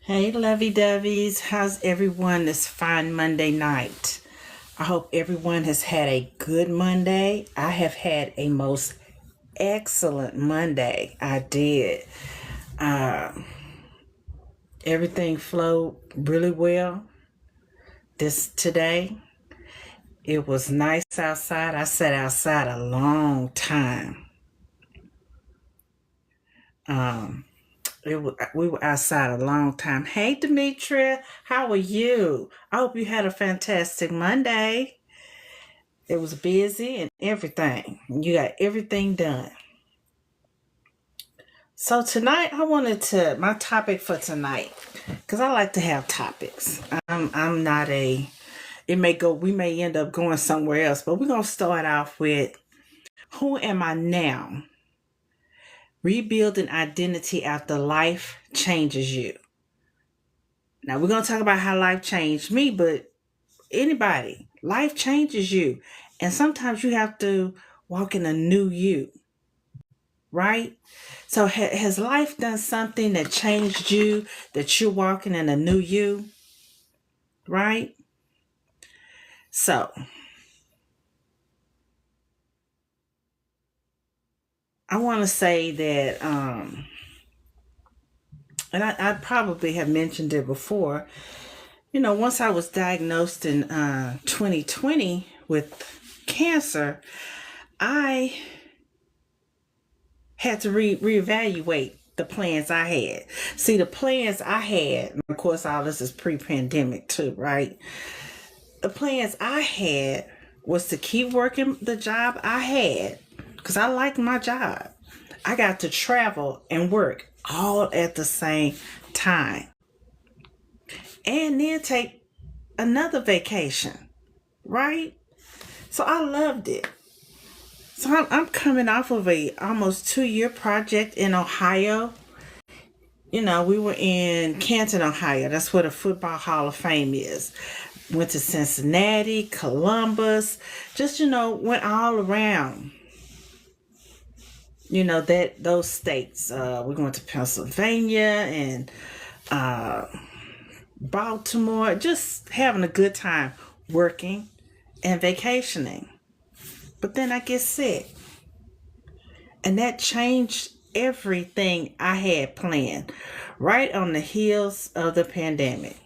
Hey, lovey-doveys. How's everyone this fine Monday night? I hope everyone has had a good Monday. I have had a most excellent Monday. I did. Um, Everything flowed really well this today. It was nice outside. I sat outside a long time. Um, we were outside a long time. Hey, Demetria, how are you? I hope you had a fantastic Monday. It was busy and everything. You got everything done. So tonight I wanted to my topic for tonight, because I like to have topics. I'm not a it may go we may end up going somewhere else, but we're gonna start off with who am I now? Rebuilding identity after life changes you. Now we're gonna talk about how life changed me, but anybody, life changes you. And sometimes you have to walk in a new you, right? So has life done something that changed you, that you're walking in a new you, right? So I want to say that, and I probably have mentioned it before, once I was diagnosed in 2020 with cancer, I had to reevaluate the plans I had. See, the plans I had, of course, all this is pre-pandemic too, right? The plans I had was to keep working the job I had because I liked my job. I got to travel and work all at the same time and then take another vacation, right? So I loved it. So I'm coming off of a almost 2-year project in Ohio. We were in Canton, Ohio. That's where the Football Hall of Fame is. Went to Cincinnati, Columbus, just, went all around, those states. We went to Pennsylvania and Baltimore, just having a good time working and vacationing. But then I get sick. And that changed everything I had planned right on the heels of the pandemic.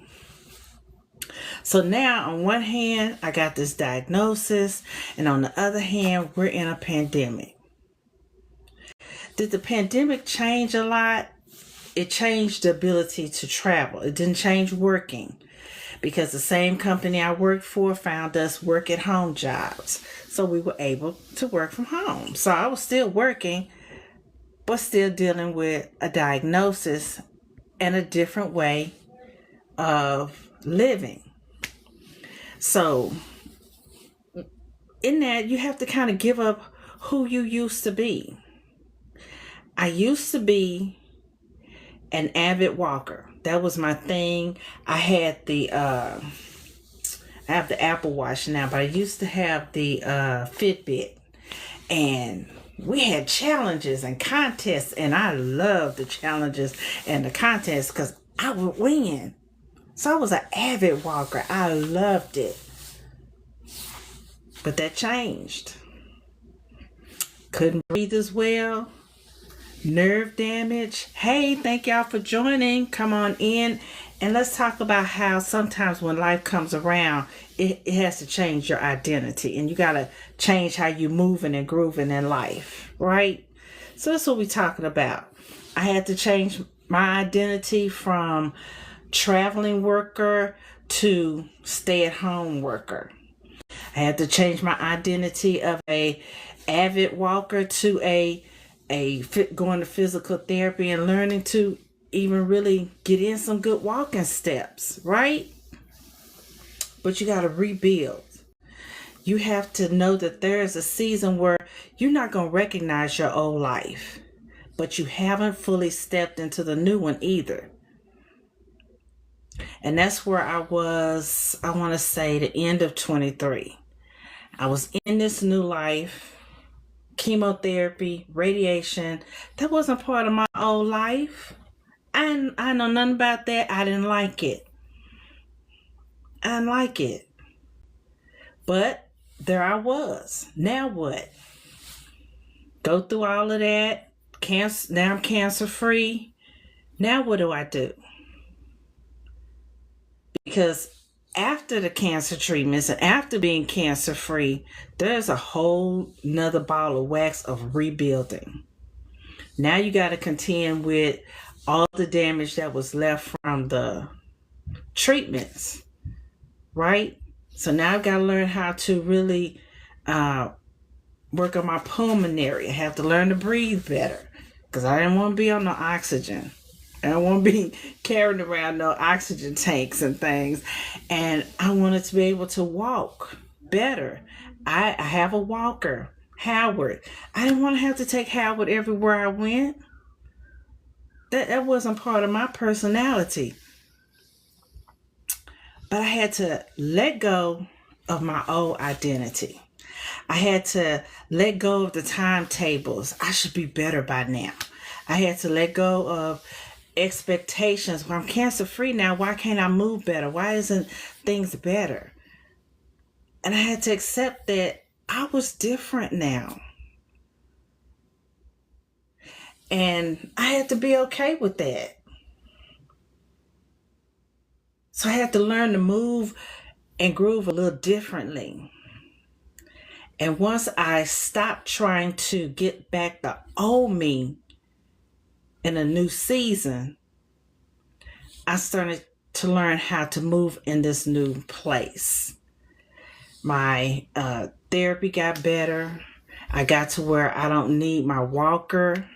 So now, on one hand, I got this diagnosis, and on the other hand, we're in a pandemic. Did the pandemic change a lot? It changed the ability to travel. It didn't change working, because the same company I worked for found us work at home jobs. So we were able to work from home. So I was still working, but still dealing with a diagnosis and a different way of living. So in that, you have to kind of give up who you used to be. I used to be an avid walker. That was my thing. I had I have the Apple Watch now, but I used to have the Fitbit. And we had challenges and contests, and I loved the challenges and the contests because I would win. So I was an avid walker. I loved it. But that changed. Couldn't breathe as well. Nerve damage. Hey, thank y'all for joining. Come on in and let's talk about how sometimes when life comes around, it has to change your identity, and you got to change how you moving and grooving in life, right? So that's what we're talking about. I had to change my identity from traveling worker to stay-at-home worker. I had to change my identity of a avid walker to going to physical therapy and learning to even really get in some good walking steps, right? But you got to rebuild. You have to know that there is a season where you're not going to recognize your old life, but you haven't fully stepped into the new one either. And that's where I was, I want to say, the end of 23. I was in this new life, chemotherapy, radiation. That wasn't part of my old life. I know nothing about that. I didn't like it. I didn't like it. But there I was. Now what? Go through all of that. Cancer. Now I'm cancer free. Now what do I do? Because after the cancer treatments and after being cancer free, there's a whole nother ball of wax of rebuilding. Now you got to contend with all the damage that was left from the treatments, right? So now I've got to learn how to really work on my pulmonary. I have to learn to breathe better because I didn't want to be on no oxygen. I don't want to be carrying around no oxygen tanks and things. And I wanted to be able to walk better. I have a walker, Howard. I didn't want to have to take Howard everywhere I went. That wasn't part of my personality. But I had to let go of my old identity. I had to let go of the timetables. I should be better by now. I had to let go of expectations. Well, I'm cancer free now. Why can't I move better? Why isn't things better? And I had to accept that I was different now. And I had to be okay with that. So I had to learn to move and groove a little differently. And once I stopped trying to get back the old me in a new season, I started to learn how to move in this new place. My therapy got better. I got to where I don't need my walker.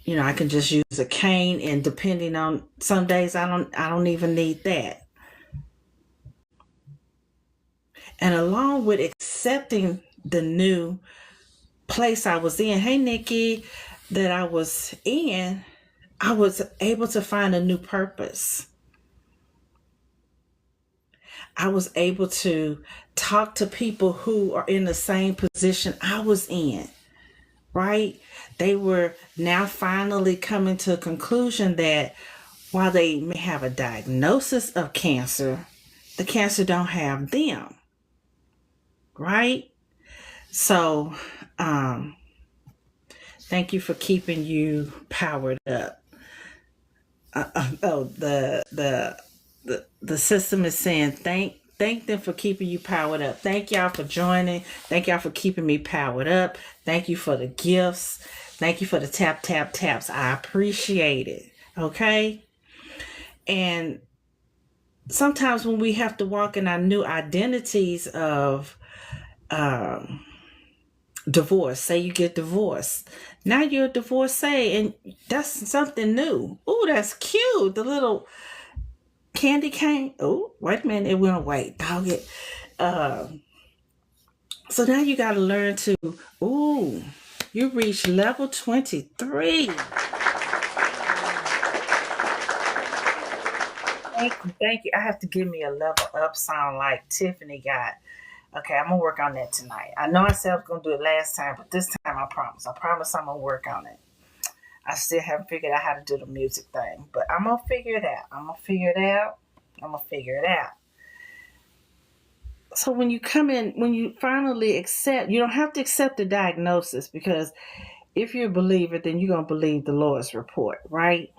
You know, I can just use a cane, and depending on some days I don't even need that. And along with accepting the new place I was in, hey Nikki, that I was in, I was able to find a new purpose. I was able to talk to people who are in the same position I was in, right? They were now finally coming to a conclusion that while they may have a diagnosis of cancer, the cancer don't have them, right? So, thank you for keeping you powered up. The system is saying thank them for keeping you powered up. Thank y'all for joining. Thank y'all for keeping me powered up. Thank you for the gifts. Thank you for the tap taps. I appreciate it. Okay. And sometimes when we have to walk in our new identities of divorce, say you get divorced, now you're a divorcee, and that's something new. Oh, that's cute. The little candy cane. Oh, wait a minute, it went away. Dog it. So now you got to learn to. Ooh, you reached level 23. Thank you. I have to give me a level up song like Tiffany got. Okay, I'm gonna work on that tonight. I know I said I was gonna do it last time, but this time I promise. I promise I'm gonna work on it. I still haven't figured out how to do the music thing, but I'm gonna figure it out. I'm gonna figure it out. So when you come in, when you finally accept, you don't have to accept the diagnosis, because if you're a believer, then you're gonna believe the Lord's report, right?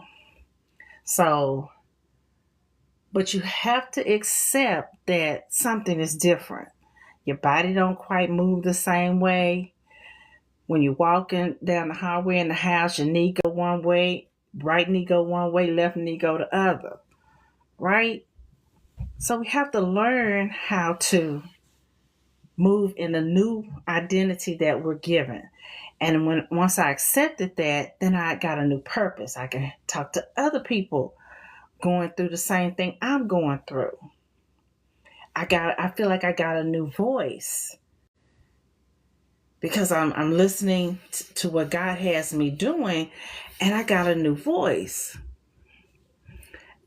So, but you have to accept that something is different. Your body don't quite move the same way. When you're walking down the hallway in the house, your knee go one way, right knee go one way, left knee go the other, right? So we have to learn how to move in the new identity that we're given. And once I accepted that, then I got a new purpose. I can talk to other people going through the same thing I'm going through. I feel like I got a new voice because I'm listening to what God has me doing, and I got a new voice.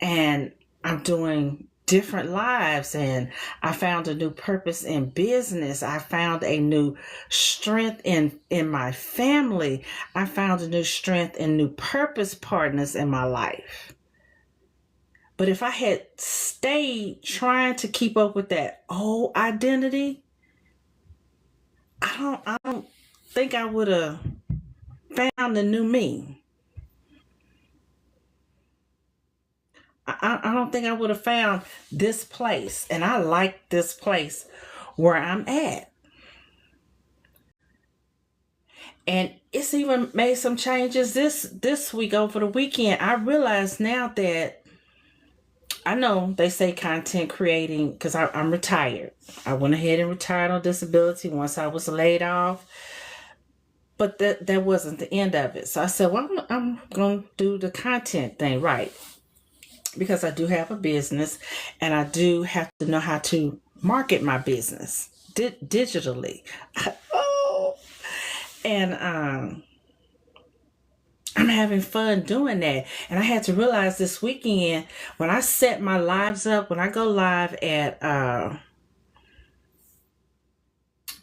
And I'm doing different lives, and I found a new purpose in business. I found a new strength in my family. I found a new strength in new purpose partners in my life. But if I had stayed trying to keep up with that old identity, I don't think I would have found the new me. I don't think I would have found this place. And I like this place where I'm at. And it's even made some changes this week over the weekend. I realize now that I know they say content creating because I'm retired. I went ahead and retired on disability once I was laid off. But that wasn't the end of it. So I said, well, I'm going to do the content thing right. Because I do have a business and I do have to know how to market my business digitally. Oh, and I'm having fun doing that. And I had to realize this weekend when I set my lives up, when I go live at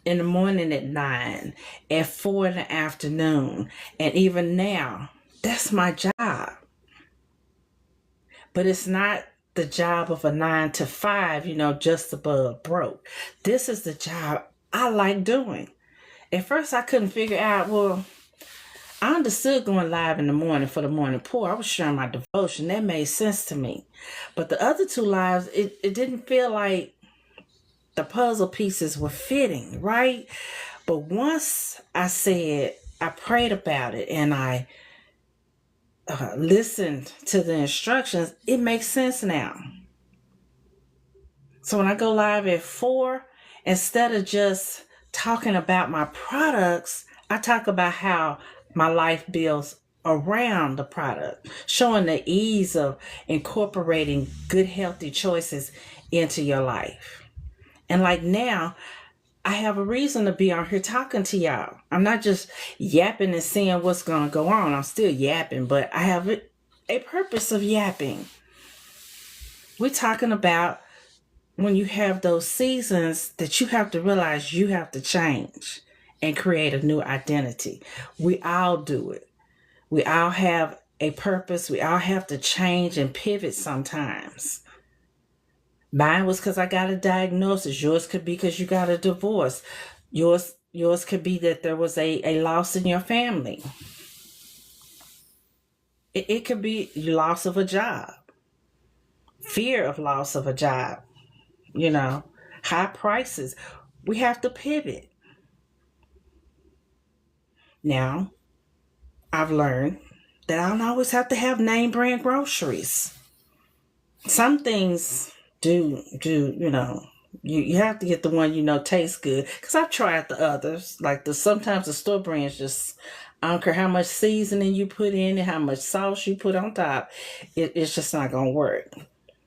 in the morning at 9, at 4 in the afternoon, and even now, that's my job. But it's not the job of a 9 to 5, just above broke. This is the job I like doing. At first, I couldn't figure out, well, I understood going live in the morning for the morning pour. I was sharing my devotion. That made sense to me. But the other two lives, it didn't feel like the puzzle pieces were fitting, right? But once I prayed about it and I listened to the instructions, it makes sense now. So when I go live at 4, instead of just talking about my products, I talk about how my life builds around the product, showing the ease of incorporating good, healthy choices into your life. And like now, I have a reason to be on here talking to y'all. I'm not just yapping and seeing what's going to go on. I'm still yapping, but I have a purpose of yapping. We're talking about when you have those seasons that you have to realize you have to change and create a new identity. We all do it. We all have a purpose. We all have to change and pivot sometimes. Mine was because I got a diagnosis. Yours could be because you got a divorce. Yours could be that there was a loss in your family. It could be loss of a job, fear of loss of a job, high prices. We have to pivot. Now, I've learned that I don't always have to have name brand groceries. Some things do you have to get the one tastes good, because I've tried the others, like sometimes the store brands just, I don't care how much seasoning you put in and how much sauce you put on top, it's just not gonna work.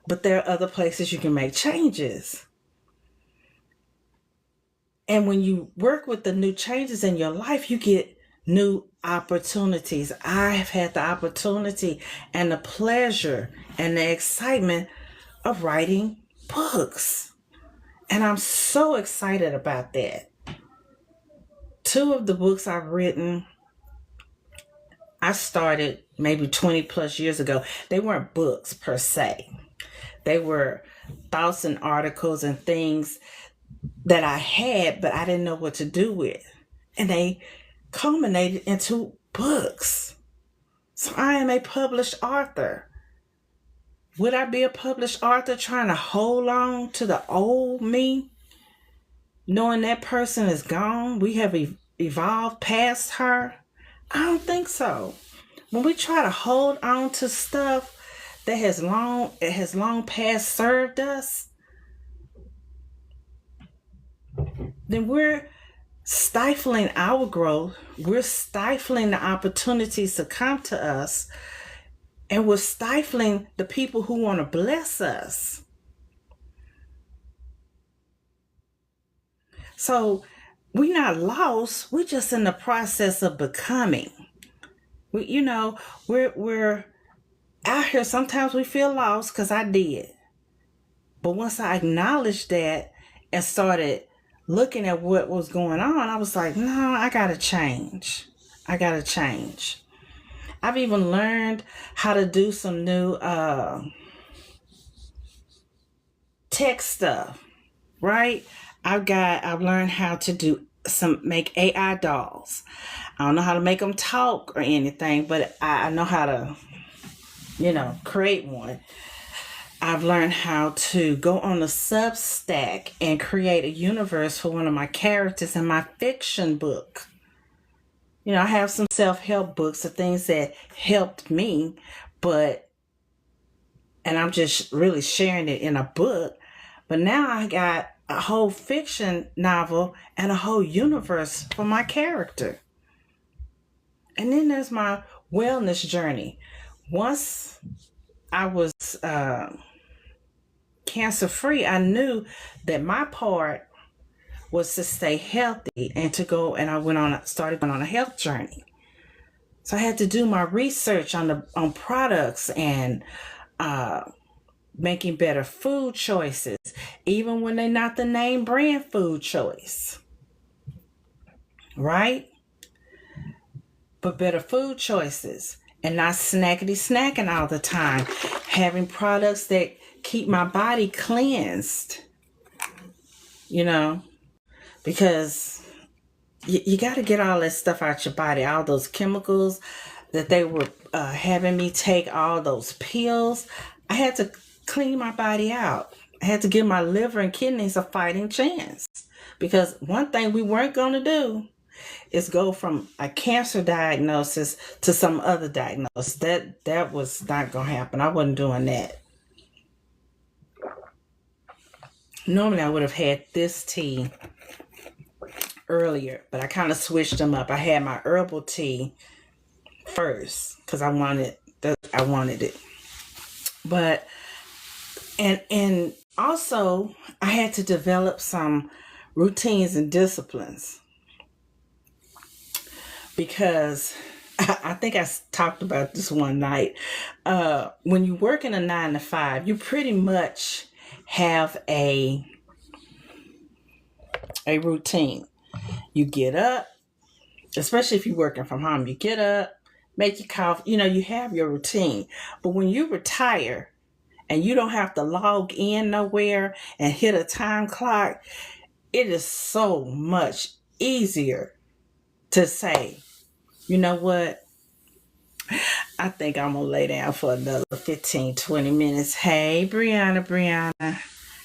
But there are other places you can make changes, and when you work with the new changes in your life, you get new opportunities. I have had the opportunity and the pleasure and the excitement of writing books. And I'm so excited about that. 2 of the books I've written, I started maybe 20 plus years ago. They weren't books per se. They were thoughts and articles and things that I had, but I didn't know what to do with. And they culminated into books. So I am a published author. Would I be a published author trying to hold on to the old me, knowing that person is gone? We have evolved past her? I don't think so. When we try to hold on to stuff that has long past served us, then we're stifling our growth. We're stifling the opportunities to come to us. And we're stifling the people who want to bless us. So we're not lost. We're just in the process of becoming. We're out here. Sometimes we feel lost, because I did. But once I acknowledged that and started looking at what was going on, I was like, no, I gotta change. I gotta change. I've even learned how to do some new tech stuff, right? I've learned how to make AI dolls. I don't know how to make them talk or anything, but I know how to, create one. I've learned how to go on a Substack and create a universe for one of my characters in my fiction book. I have some self-help books of things that helped me, and I'm just really sharing it in a book. But now I got a whole fiction novel and a whole universe for my character. And then there's my wellness journey. Once I was cancer free, I knew that my part was to stay healthy and to go, and started going on a health journey. So I had to do my research on products and making better food choices, even when they're not the name brand food choice, right? But better food choices and not snacking all the time. Having products that keep my body cleansed, because you got to get all that stuff out your body, all those chemicals that they were having me take, all those pills. I had to clean my body out. I had to give my liver and kidneys a fighting chance, because one thing we weren't going to do is go from a cancer diagnosis to some other diagnosis. That was not going to happen. I wasn't doing that. Normally I would have had this tea earlier, but I kind of switched them up. I had my herbal tea first because I wanted it. But and also I had to develop some routines and disciplines, because I think I talked about this one night. When you work in a 9-to-5, you pretty much have a routine. You get up, especially if you're working from home, you get up, make your coffee, you have your routine. But when you retire and you don't have to log in nowhere and hit a time clock, it is so much easier to say, you know what? I think I'm going to lay down for another 15, 20 minutes. Hey, Brianna,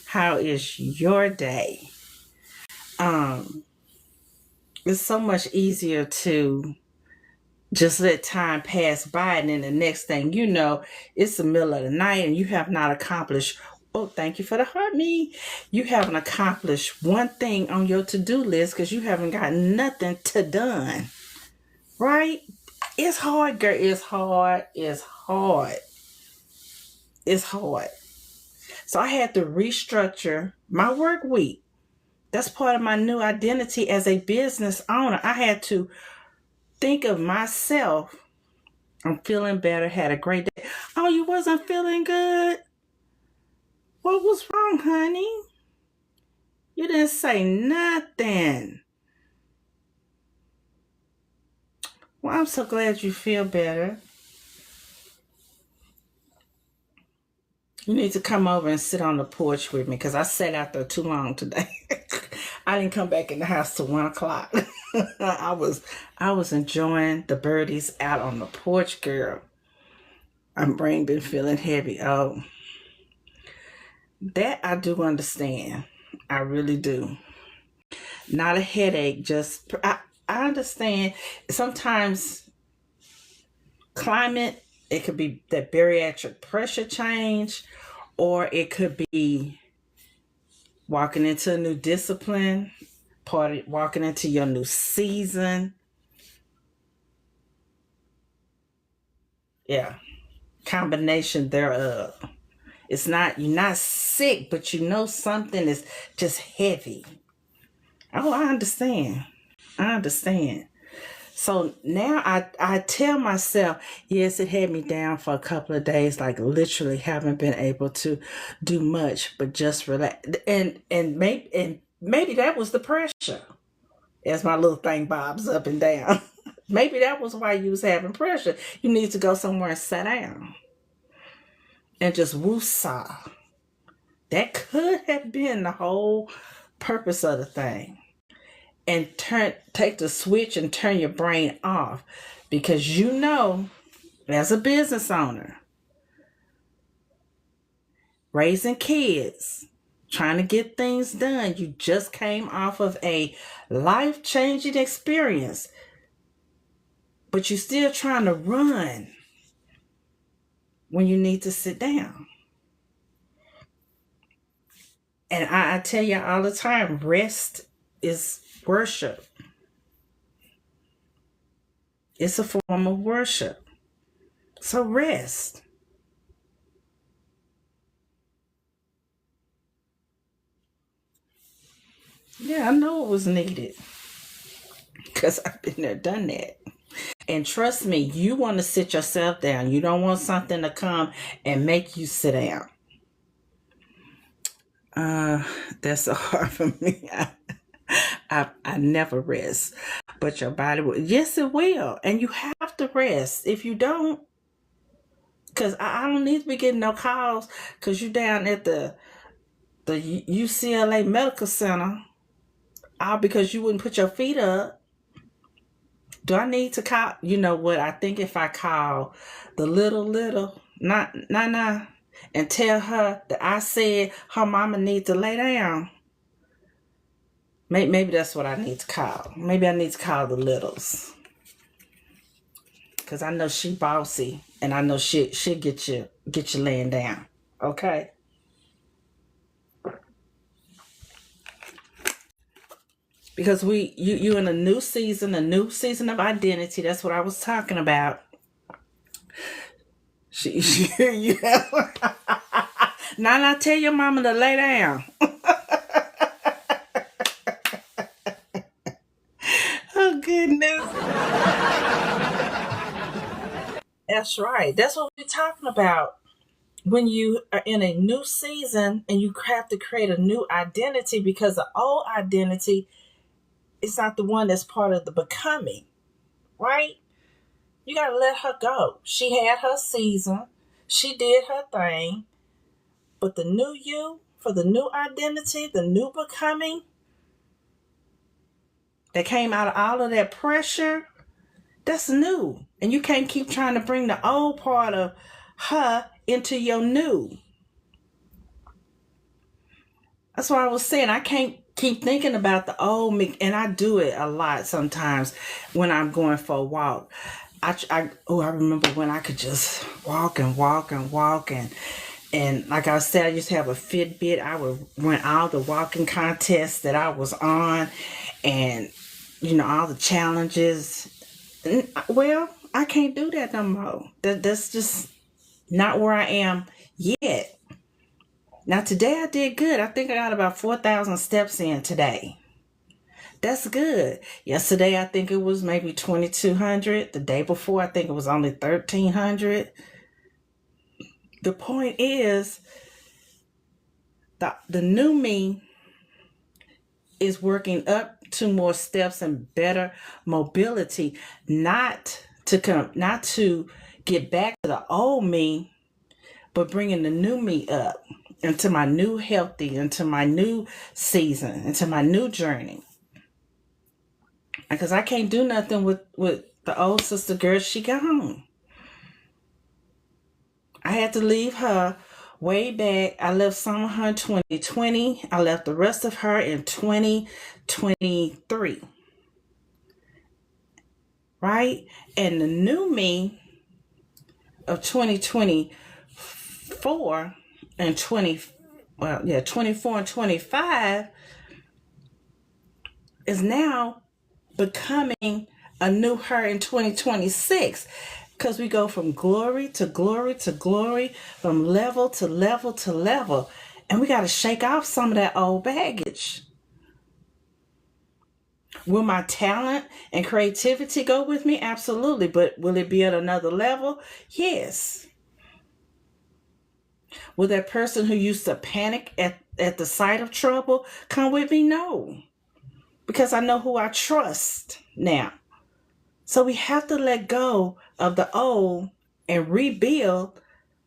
how is your day? It's so much easier to just let time pass by, and then the next thing you know, it's the middle of the night and you have not accomplished, oh, thank you for the heart, me. You haven't accomplished one thing on your to-do list because you haven't got nothing to done. Right? It's hard, girl. It's hard. So I had to restructure my work week. That's part of my new identity as a business owner. I had to think of myself. I'm feeling better, had a great day. Oh, you wasn't feeling good? What was wrong, honey? You didn't say nothing. Well, I'm so glad you feel better. You need to come over and sit on the porch with me, because I sat out there too long today. I didn't come back in the house till 1 o'clock. I was enjoying the birdies out on the porch, girl. My brain been feeling heavy. Oh, that I do understand. I really do. Not a headache, just I understand sometimes climate, it could be that bariatric pressure change, or it could be walking into a new discipline, walking into your new season. Yeah, combination thereof. It's not, you're not sick, but something is just heavy. Oh, I understand. So now I tell myself, yes, it had me down for a couple of days, like literally haven't been able to do much, but just relax. And maybe that was the pressure as my little thing bobs up and down. Maybe that was why you was having pressure. You need to go somewhere and sit down and just woosah. That could have been the whole purpose of the thing. And take the switch and turn your brain off, because you know, as a business owner, raising kids, trying to get things done, you just came off of a life-changing experience, but you're still trying to run when you need to sit down. And I tell you all the time, rest is worship. It's a form of worship. So rest. Yeah, I know it was needed, because I've been there, done that. And trust me, you want to sit yourself down. You don't want something to come and make you sit down. That's so hard for me. I never rest. But your body will. Yes, it will. And you have to rest. If you don't, because I don't need to be getting no calls because you down at the UCLA Medical Center, all because you wouldn't put your feet up. Do I need to call? You know what? I think if I call the little, not Nana, and tell her that I said her mama needs to lay down, maybe that's what I need to call. Maybe I need to call the littles, because I know she bossy, and I know she'll get you laying down. Okay. Because you in a new season of identity. That's what I was talking about. Yeah. Now tell your mama to lay down. Oh goodness. That's right. That's what we're talking about. When you are in a new season and you have to create a new identity, because the old identity is not the one that's part of the becoming, right? You got to let her go. She had her season. She did her thing. But the new you, for the new identity, the new becoming that came out of all of that pressure, that's new. And you can't keep trying to bring the old part of her into your new. That's why I was saying I can't keep thinking about the old me, and I do it a lot sometimes when I'm going for a walk. I remember when I could just walk and like I said, I used to have a Fitbit. I would run all the walking contests that I was on, and all the challenges. Well, I can't do that no more. That's just not where I am yet. Now today I did good. I think I got about 4,000 steps in today. That's good. Yesterday I think it was maybe 2,200. The day before I think it was only 1,300. The point is, the new me is working up to more steps and better mobility, not to get back to the old me, but bringing the new me up into my new healthy, into my new season, into my new journey. Because I can't do nothing with the old sister girl. She gone. I had to leave her way back. I left some of her in 2020. I left the rest of her in 2023. Right? And the new me of 2024 and 24 and 25 is now becoming a new her in 2026. Because we go from glory to glory to glory, from level to level to level. And we got to shake off some of that old baggage. Will my talent and creativity go with me? Absolutely. But will it be at another level? Yes. Will that person who used to panic at the sight of trouble come with me? No. Because I know who I trust now. So we have to let go of the old and rebuild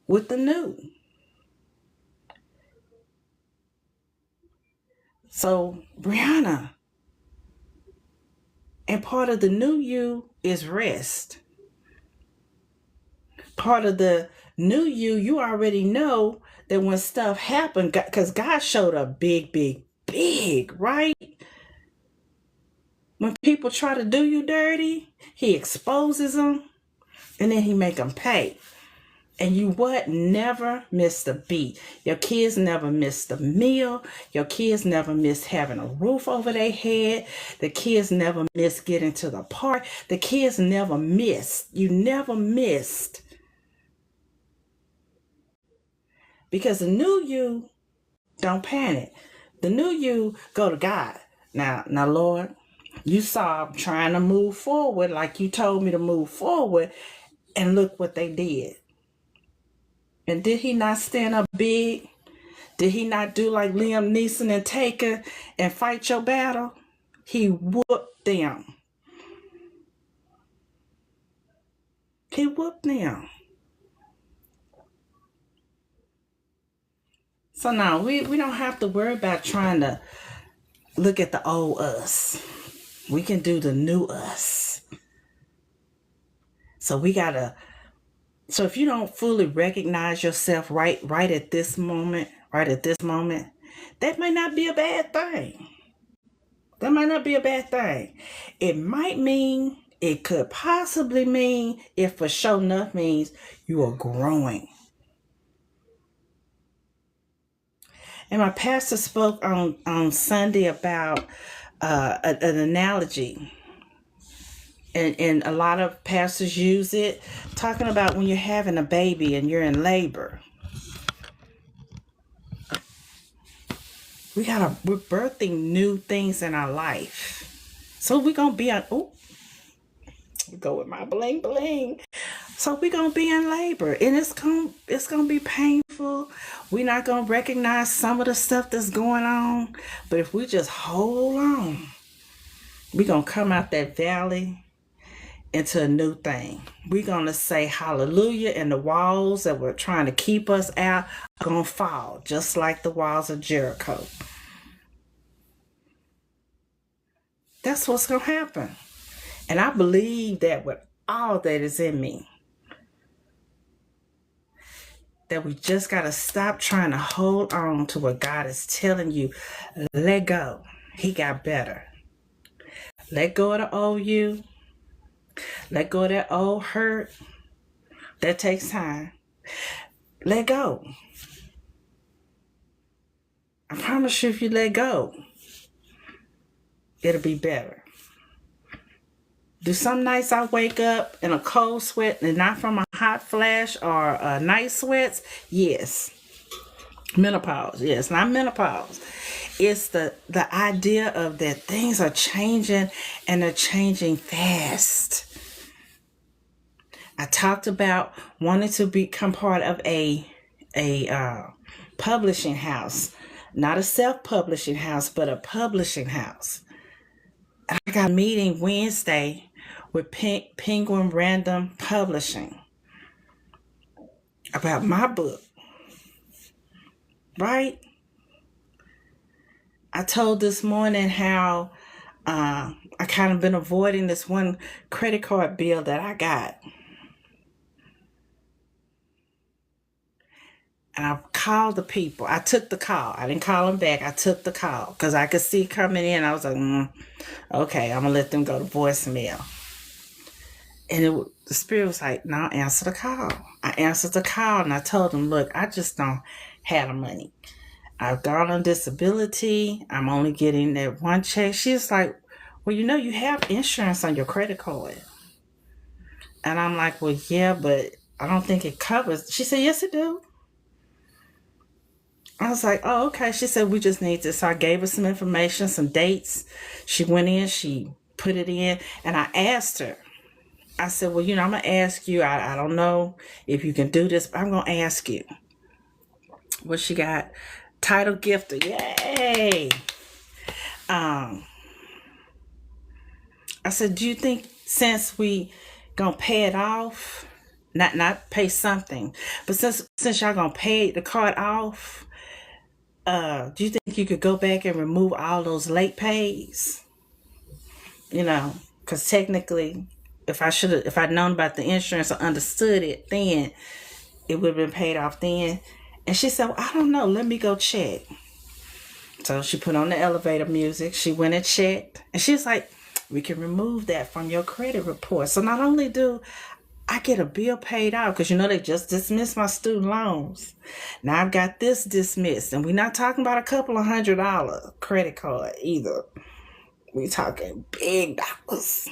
with the new. So, Brianna, and part of the new you is rest. Part of the new you already know that when stuff happened, because God showed up big, right? When people try to do you dirty, he exposes them and then he make them pay. And you what? Never miss the beat. Your kids never miss the meal. Your kids never miss having a roof over their head. The kids never miss getting to the park. The kids never missed. You never missed. Because the new you don't panic. The new you go to God. Now, Lord, you saw I'm trying to move forward like you told me to move forward. And look what they did. And did he not stand up big? Did he not do like Liam Neeson and Taker and fight your battle? He whooped them. He whooped them. So now we don't have to worry about trying to look at the old us. We can do the new us. So so if you don't fully recognize yourself right at this moment, that might not be a bad thing. That might not be a bad thing. It could possibly mean, if for sure enough means you are growing. And my pastor spoke on Sunday about an analogy. And a lot of pastors use it, talking about when you're having a baby and you're in labor. We're birthing new things in our life. So we're going to be go with my bling bling. So we're going to be in labor, and it's going to be painful. We're not going to recognize some of the stuff that's going on. But if we just hold on, we're going to come out that valley into a new thing. We're going to say hallelujah, and the walls that were trying to keep us out are going to fall, just like the walls of Jericho. That's what's going to happen. And I believe that with all that is in me, that we just got to stop trying to hold on to what God is telling you. Let go. He got better. Let go of the old you. Let go of that old hurt. That takes time. Let go. I promise you, if you let go, it'll be better. Do some nights I wake up in a cold sweat and not from a hot flash or night sweats? Yes. Menopause. Yes, not menopause. It's the idea of that things are changing, and they're changing fast. I talked about wanting to become part of a publishing house. Not a self-publishing house, but a publishing house. I got a meeting Wednesday with Penguin Random Publishing about my book. Right? I told this morning how I kind of been avoiding this one credit card bill that I got. And I called the people. I took the call. I didn't call them back. I took the call because I could see coming in. I was like, okay, I'm going to let them go to voicemail. And the Spirit was like, no, answer the call. I answered the call and I told them, look, I just don't have the money. I've gone on disability. I'm only getting that one check. She's like, well, you have insurance on your credit card. And I'm like, well, yeah, but I don't think it covers. She said, yes, it do. I was like, oh, okay. She said, we just need this. So I gave her some information, some dates. She went in, she put it in, and I asked her, I said, well, I'm going to ask you. I don't know if you can do this, but I'm going to ask you. Well, she got title gifter. Yay. I said, do you think since we going to pay it off, not pay something, but since y'all going to pay the card off, do you think you could go back and remove all those late pays? Because technically, if I'd known about the insurance or understood it, then it would have been paid off then. And she said, well, I don't know. Let me go check. So she put on the elevator music. She went and checked. And she's like, we can remove that from your credit report. So not only do I get a bill paid out, because they just dismissed my student loans. Now I've got this dismissed. And we're not talking about a couple of $100 credit card either. We're talking big dollars.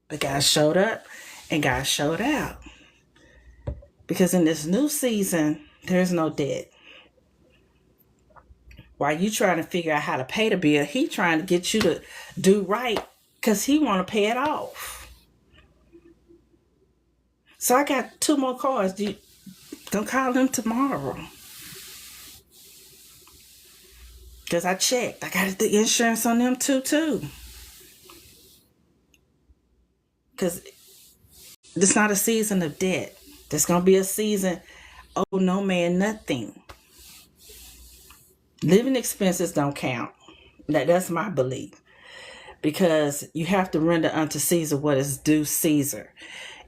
But God showed up and God showed out. Because in this new season, there's no debt. While you trying to figure out how to pay the bill, he trying to get you to do right because he want to pay it off. So I got 2 more cards. Gonna call them tomorrow. Because I checked. I got the insurance on them too. Because it's not a season of debt. There's going to be a season, oh, no man, nothing. Living expenses don't count. That's my belief. Because you have to render unto Caesar what is due Caesar.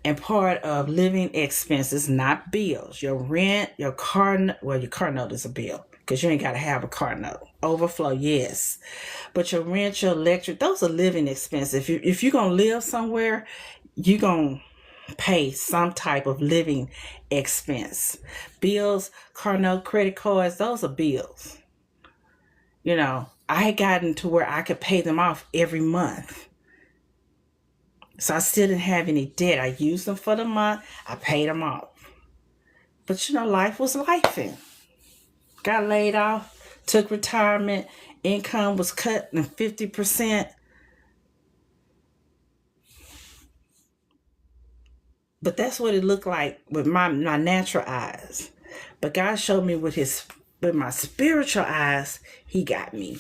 And part of living expenses, not bills. Your rent, your car note is a bill. Because you ain't got to have a car note. Overflow, yes. But your rent, your electric, those are living expenses. If you're going to live somewhere, you're going to pay some type of living expense. Bills, car note, credit cards, those are bills. I had gotten to where I could pay them off every month. So I still didn't have any debt. I used them for the month. I paid them off. But life was lifing. Got laid off, took retirement, income was cut in 50%. But that's what it looked like with my natural eyes. But God showed me with my spiritual eyes, he got me.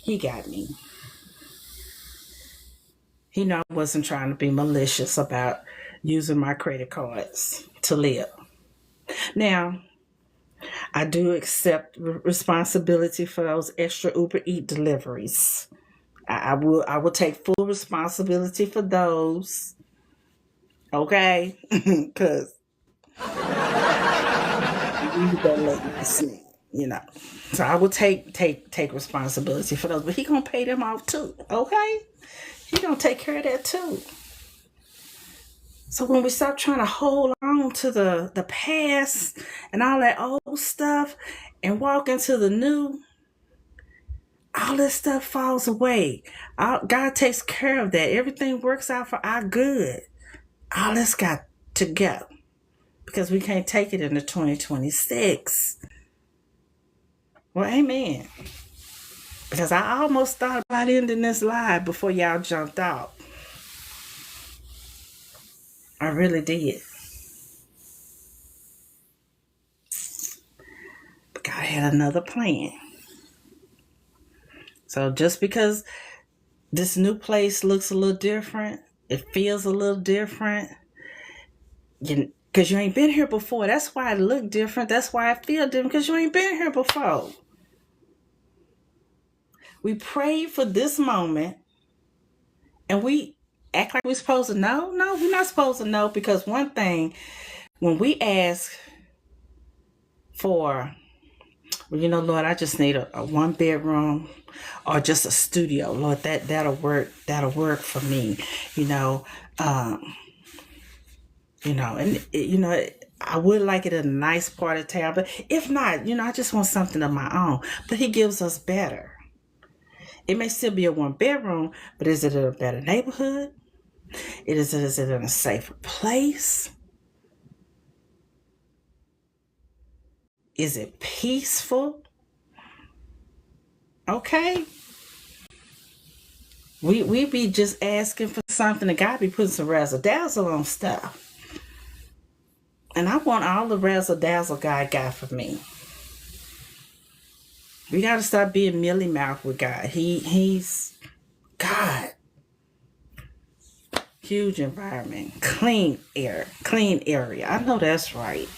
He got me. He knew I wasn't trying to be malicious about using my credit cards to live. Now, I do accept responsibility for those extra Uber Eats deliveries. I will take full responsibility for those. Okay? Because you better let me sneak, So I will take responsibility for those. But he going to pay them off too. Okay? He going to take care of that too. So when we stop trying to hold on to the past and all that old stuff and walk into the new, all this stuff falls away. God takes care of that. Everything works out for our good. All this got to go because we can't take it into 2026. Well, amen. Because I almost thought about ending this live before y'all jumped out. I really did. But God had another plan. So just because this new place looks a little different, it feels a little different, because you ain't been here before. That's why it look different. That's why I feel different, because you ain't been here before. We prayed for this moment, and we act like we're supposed to know. No, we're not supposed to know, because one thing, when we ask for, Lord, I just need a 1-bedroom or just a studio. Lord, that'll work. That'll work for me. I would like it in a nice part of town, but if not, I just want something of my own. But he gives us better. It may still be a 1-bedroom, but is it in a better neighborhood? Is it in a safer place? Is it peaceful? Okay. We be just asking for something, and God be putting some razzle dazzle on stuff. And I want all the razzle dazzle God got for me. We got to stop being mealy mouth with God. He's God. Huge environment, clean air, clean area. I know that's right.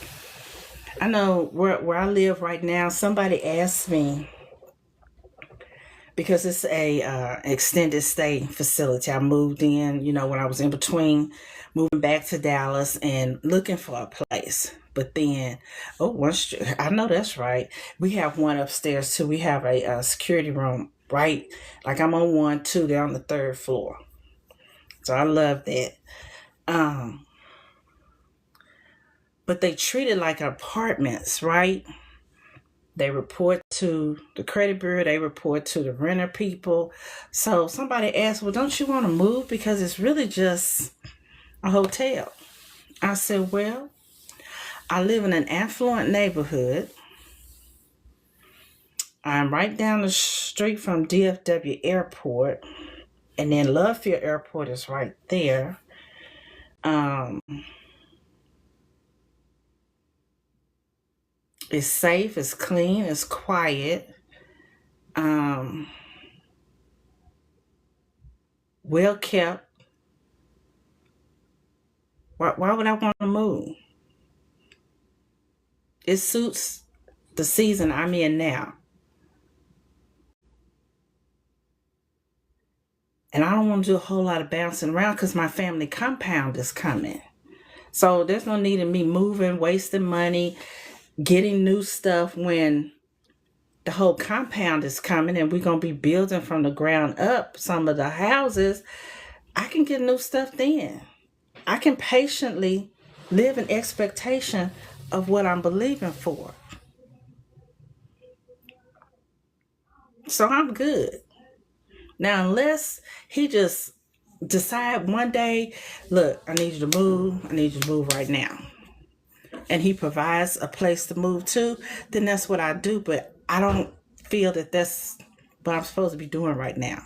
I know where I live right now. Somebody asked me, because it's a extended stay facility. I moved in, when I was in between moving back to Dallas and looking for a place. But then, I know that's right. We have one upstairs too. We have a security room, right? Like I'm on 1, 2, they're on the 3rd floor. So I love that. But they treat it like apartments, right? They report to the credit bureau. They report to the renter people. So somebody asked, well, don't you want to move? Because it's really just a hotel. I said, well, I live in an affluent neighborhood. I'm right down the street from DFW Airport. And then Love Field Airport is right there. It's safe, it's clean, it's quiet. Well kept. Why would I want to move? It suits the season I'm in now. And I don't want to do a whole lot of bouncing around because my family compound is coming. So there's no need in me moving, wasting money, getting new stuff when the whole compound is coming and we're going to be building from the ground up some of the houses. I can get new stuff then. I can patiently live in expectation of what I'm believing for. So I'm good. Now, unless he just decide one day, look, I need you to move. I need you to move right now. And he provides a place to move to, then that's what I do. But I don't feel that that's what I'm supposed to be doing right now.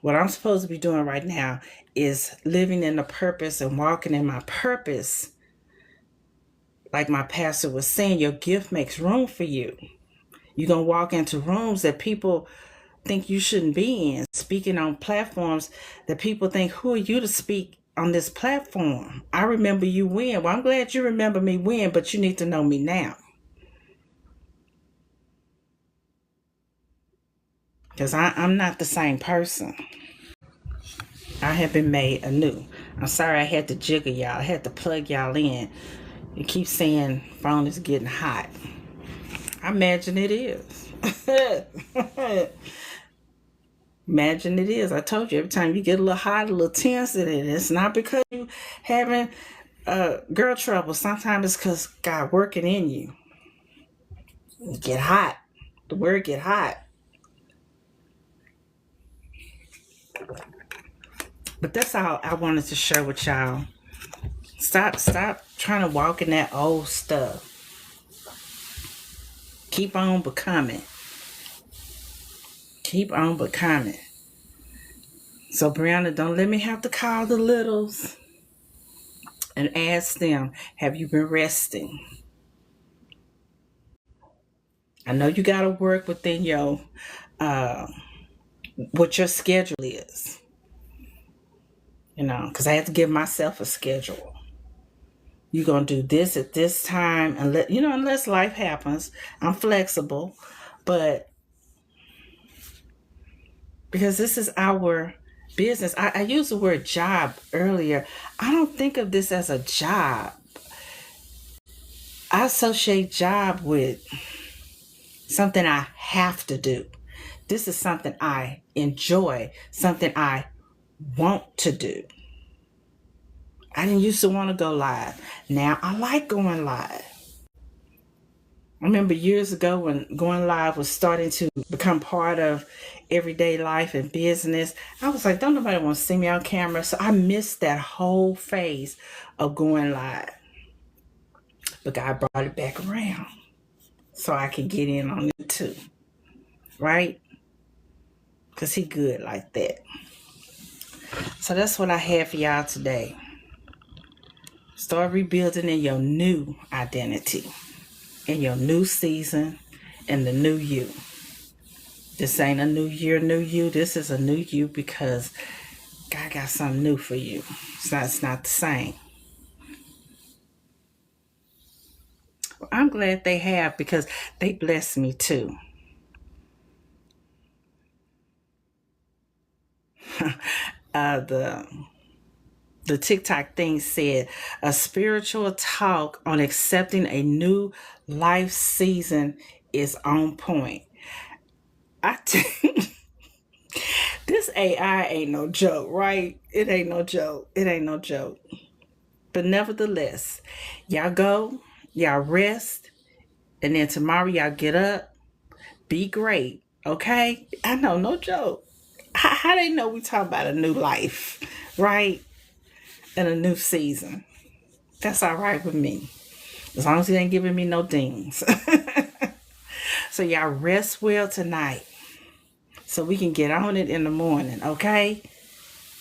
What I'm supposed to be doing right now is living in the purpose and walking in my purpose. Like my pastor was saying, your gift makes room for you. You're going to walk into rooms that people think you shouldn't be in, speaking on platforms that people think, who are you to speak on this platform? I remember you when. Well, I'm glad you remember me when, but you need to know me now. Because I'm not the same person. I have been made anew. I'm sorry I had to jiggle y'all. I had to plug y'all in. You keep saying phone is getting hot. I imagine it is. Imagine it is. I told you, every time you get a little hot, a little tense, it's not because you having girl trouble. Sometimes it's because God working in you. You get hot. The word get hot. But that's all I wanted to share with y'all. Stop trying to walk in that old stuff. Keep on becoming. Keep on becoming. So, Brianna, don't let me have to call the littles and ask them, have you been resting? I know you got to work within your, what your schedule is. Because I have to give myself a schedule. You're going to do this at this time. Unless life happens, I'm flexible. But because this is our business, I used the word job earlier. I don't think of this as a job. I associate job with something I have to do. This is something I enjoy, something I want to do. I didn't used to want to go live. Now I like going live. I remember years ago when going live was starting to become part of everyday life and business. I was like, don't nobody want to see me on camera. So I missed that whole phase of going live. But God brought it back around. so I can get in on it too. Right? Because he good like that. So that's what I have for y'all today. Start rebuilding in your new identity, in your new season, and the new you. This ain't a new year, new you. This is a new you because God got something new for you. It's not the same. Well, I'm glad they have because they bless me too. The TikTok thing said a spiritual talk on accepting a new life season is on point. I think this AI ain't no joke, right? It ain't no joke. It ain't no joke. But nevertheless, y'all go, y'all rest, and then tomorrow y'all get up, be great, okay? I know, no joke. How they know we talking about a new life, right? And a new season. That's all right with me. As long as he ain't giving me no dings. So y'all rest well tonight. So we can get on it in the morning, okay?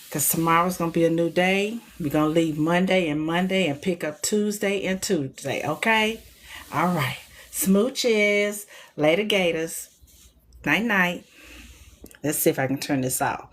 Because tomorrow's going to be a new day. We're going to leave Monday and pick up Tuesday and Tuesday, okay? All right. Smooches. Later, Gators. Night-night. Let's see if I can turn this off.